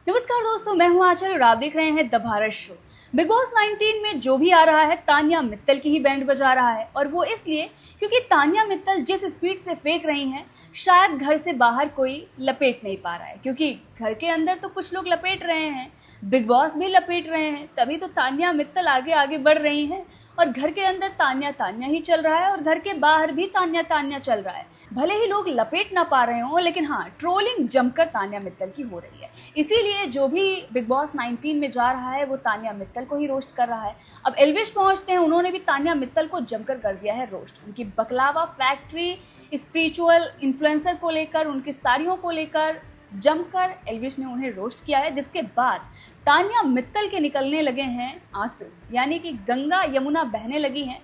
नमस्कार दोस्तों, मैं हूं आंचल और आप देख रहे हैं the Bharat show. Big boss 19 में जो भी आ रहा है तान्या मित्तल की ही बैंड बजा रहा है, और वो इसलिए क्योंकि तान्या मित्तल जिस स्पीड से फेंक रही हैं शायद घर से बाहर कोई लपेट नहीं पा रहा है। क्योंकि घर के अंदर तो कुछ लोग लपेट रहे हैं, बिग बॉस भी लपेट रहे हैं, तभी तो तान्या मित्तल आगे आगे बढ़ रही हैं। और घर के अंदर तान्या तान्या ही चल रहा है और घर के बाहर भी तान्या तान्या चल रहा है। भले ही लोग लपेट ना पा रहे हों, लेकिन हाँ, ट्रोलिंग जमकर तान्या मित्तल की हो रही है। इसीलिए जो भी बिग बॉस 19 में जा रहा है वो तान्या मित्तल को ही रोस्ट कर रहा है। अब एल्विश पहुंचते हैं, उन्होंने भी तान्या मित्तल को जमकर कर दिया है रोस्ट। उनकी बकलावा फैक्ट्री, स्पिरिचुअल इन्फ्लुएंसर को लेकर, उनकी साड़ियों को लेकर जमकर एल्विश ने उन्हें रोस्ट किया है। जिसके बाद तान्या मित्तल के निकलने लगे हैं आंसू, यानी कि गंगा यमुना बहने लगी हैं।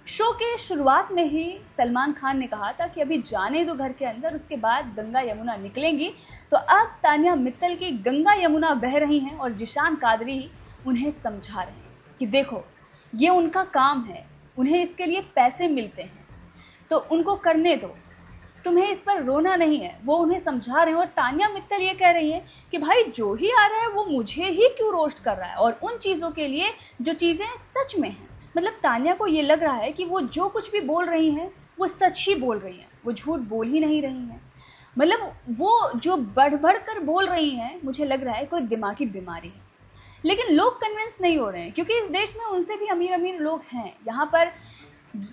शो के शुरुआत में ही सलमान खान ने कहा था कि अभी जाने दो घर के अंदर, उसके बाद गंगा यमुना निकलेंगी। तो अब तान्या मित्तल की गंगा यमुना बह रही हैं और जिशान कादरी ही उन्हें समझा रहे हैं कि देखो, ये उनका काम है, उन्हें इसके लिए पैसे मिलते हैं, तो उनको करने दो, तुम्हें इस पर रोना नहीं है। वो उन्हें समझा रहे हैं और तान्या मित्तल ये कह रही है कि भाई जो ही आ रहा है वो मुझे ही क्यों रोस्ट कर रहा है, और उन चीज़ों के लिए जो चीज़ें सच में हैं। मतलब तान्या को ये लग रहा है कि वो जो कुछ भी बोल रही हैं वो सच ही बोल रही हैं, वो झूठ बोल ही नहीं रही हैं। मतलब वो जो बढ़ बढ़ कर बोल रही हैं, मुझे लग रहा है कोई दिमागी बीमारी है। लेकिन लोग कन्विंस नहीं हो रहे हैं, क्योंकि इस देश में उनसे भी अमीर अमीर लोग हैं। यहाँ पर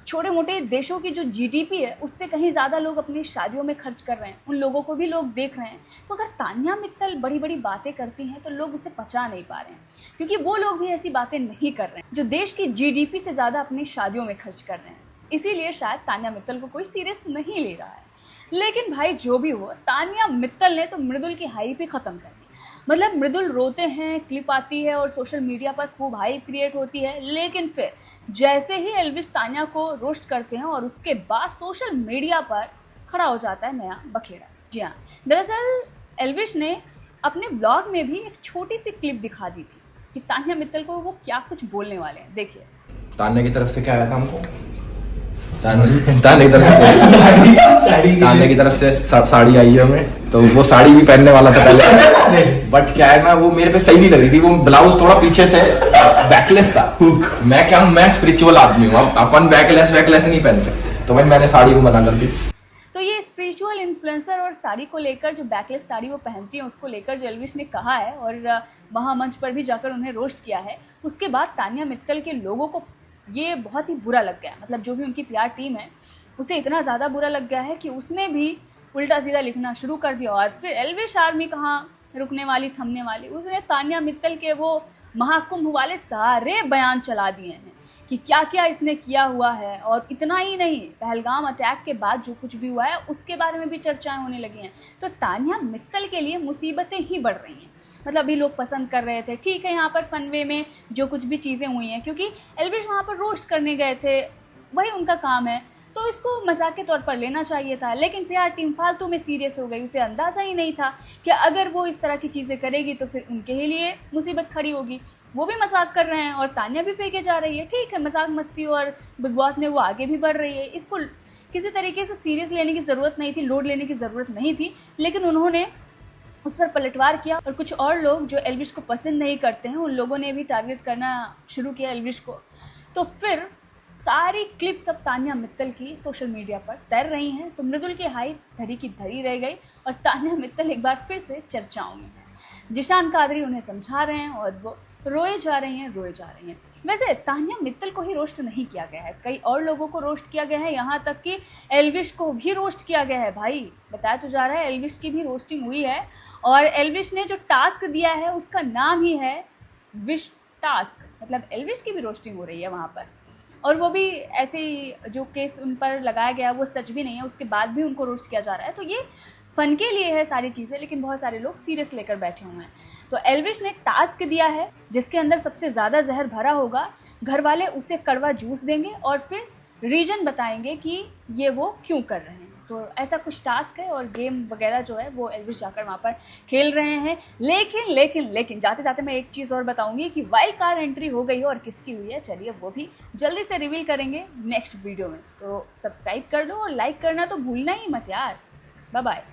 छोटे मोटे देशों की जो जीडीपी है उससे कहीं ज़्यादा लोग अपनी शादियों में खर्च कर रहे हैं, उन लोगों को भी लोग देख रहे हैं। तो अगर तान्या मित्तल बड़ी बड़ी बातें करती हैं तो लोग उसे पचा नहीं पा रहे हैं, क्योंकि वो लोग भी ऐसी बातें नहीं कर रहे हैं जो देश की जीडीपी से ज़्यादा अपनी शादियों में खर्च कर रहे हैं। इसीलिए शायद तान्या मित्तल को कोई सीरियस नहीं ले रहा है। लेकिन भाई जो भी हो, तान्या मित्तल ने तो मृदुल की हाइप ही ख़त्म कर दी। मतलब मृदुल रोते हैं, क्लिप आती है और सोशल मीडिया पर खूब हाइप क्रिएट होती है, लेकिन फिर जैसे ही एल्विश तान्या को रोस्ट करते हैं और उसके बाद सोशल मीडिया पर खड़ा हो जाता है नया बखेड़ा। जी हाँ, दरअसल एल्विश ने अपने ब्लॉग में भी एक छोटी सी क्लिप दिखा दी थी कि तान्या मित्तल को वो क्या कुछ बोलने वाले हैं। देखिए। तान्या की तरफ से क्या आया था हमको? तान्या की तरफ से साड़ी आई है हमें, तो वो साड़ी भी पहनने वाला था पहले। बट क्या है ना, वो मेरे पे सही नहीं लग रही थी। वो ब्लाउज थोड़ा पीछे से बैकलेस था। मैं क्या हूँ, मैं स्पिरिचुअल आदमी हूँ, अपन बैकलेस नहीं पहन सकते, तो भाई मैंने साड़ी को मना कर दी। तो ये स्पिरिचुअल इन्फ्लुएंसर और साड़ी को लेकर, जो बैकलेस साड़ी वो पहनती है उसको लेकर जो एल्विश ने कहा है और महामंच पर भी जाकर उन्हें रोस्ट किया है, उसके बाद तान्या मित्तल के लोगों को ये बहुत ही बुरा लग गया। मतलब जो भी उनकी पीआर टीम है उसे इतना ज़्यादा बुरा लग गया है कि उसने भी उल्टा सीधा लिखना शुरू कर दिया। और फिर एल्विश आर्मी कहाँ रुकने वाली, थमने वाली, उसने तान्या मित्तल के वो महाकुंभ वाले सारे बयान चला दिए हैं कि क्या क्या इसने किया हुआ है। और इतना ही नहीं, पहलगाम अटैक के बाद जो कुछ भी हुआ है उसके बारे में भी चर्चाएं होने लगी हैं। तो तान्या मित्तल के लिए मुसीबतें ही बढ़ रही हैं। मतलब अभी लोग पसंद कर रहे थे, ठीक है, यहाँ पर फनवे में जो कुछ भी चीज़ें हुई हैं, क्योंकि एल्विश वहाँ पर रोस्ट करने गए थे, वही उनका काम है, तो इसको मजाक के तौर पर लेना चाहिए था। लेकिन पीआर टीम फालतू में सीरियस हो गई। उसे अंदाज़ा ही नहीं था कि अगर वो इस तरह की चीज़ें करेगी तो फिर उनके ही लिए मुसीबत खड़ी होगी। वो भी मजाक कर रहे हैं और तान्या भी फेंके जा रही है। ठीक है, मजाक मस्ती और बिग बॉस में वो आगे भी बढ़ रही है, इसको किसी तरीके से सीरियस लेने की ज़रूरत नहीं थी, लोड लेने की ज़रूरत नहीं थी। लेकिन उन्होंने उस पर पलटवार किया और कुछ और लोग जो एल्विश को पसंद नहीं करते हैं उन लोगों ने भी टारगेट करना शुरू किया एल्विश को। तो फिर सारी क्लिप्स अब तान्या मित्तल की सोशल मीडिया पर तैर रही हैं। तो मृदुल की हाइप धरी की धरी रह गई और तान्या मित्तल एक बार फिर से चर्चाओं में है। जिशान कादरी उन्हें समझा रहे हैं और वो रोए जा रही हैं। वैसे तान्या मित्तल को ही रोस्ट नहीं किया गया है, कई और लोगों को रोस्ट किया गया है, यहाँ तक कि एल्विश को भी रोस्ट किया गया है। भाई बताया तो जा रहा है, एल्विश की भी रोस्टिंग हुई है। और एल्विश ने जो टास्क दिया है उसका नाम ही है विश टास्क। मतलब एल्विश की भी रोस्टिंग हो रही है वहाँ पर, और वो भी ऐसे ही जो केस उन पर लगाया गया वो सच भी नहीं है, उसके बाद भी उनको रोस्ट किया जा रहा है। तो ये फ़न के लिए है सारी चीज़ें, लेकिन बहुत सारे लोग सीरियस लेकर बैठे हुए हैं। तो एल्विश ने टास्क दिया है जिसके अंदर सबसे ज़्यादा जहर भरा होगा, घर वाले उसे कड़वा जूस देंगे और फिर रीजन बताएंगे कि ये वो क्यों कर रहे हैं। तो ऐसा कुछ टास्क है और गेम वगैरह जो है वो एल्विश जाकर वहाँ पर खेल रहे हैं। लेकिन जाते जाते मैं एक चीज़ और बताऊंगी कि वाइल्ड कार्ड एंट्री हो गई है और किसकी हुई है, चलिए वो भी जल्दी से रिवील करेंगे नेक्स्ट वीडियो में। तो सब्सक्राइब कर लो और लाइक करना तो भूलना ही मत यार। Bye bye.